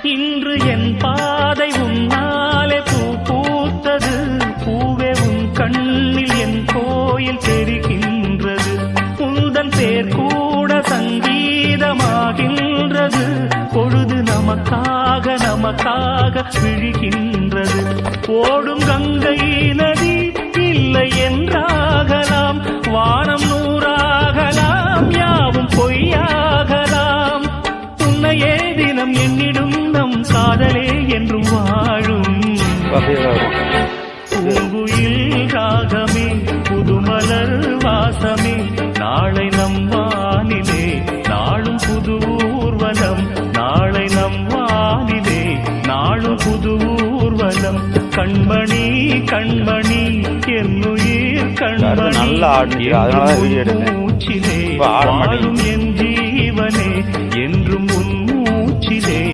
இன்று என் பாதை உன்னாலே பூ பூத்தது. பூவே உன் கண்ணில் என் கோயில் தெரிகின்றது. உந்தன் பேர் கூட சங்கீதமாகின்றது. பொழுது நமக்காக நமக்காக விழுகின்றது. ஓடும் கங்கை நதி இல்லை என்றாகலாம். வானம் நூறாகலாம், யாவும் பொய்யாகலாம். உன்னையே தினம் என்னிடும் நம் காதலே என்றும் வாழும். பூங்குயில் ராகமே, புதுமலர் வாசமே, நாளை நம் வானிலே நாளும் புது ஊர்வலம். நாளை நம் வானிலே நாளும் புது ஊர்வலம். கண்மணி கண்மணி என்னுயிர் கண்மணி, மூச்சிலே வாழும் என்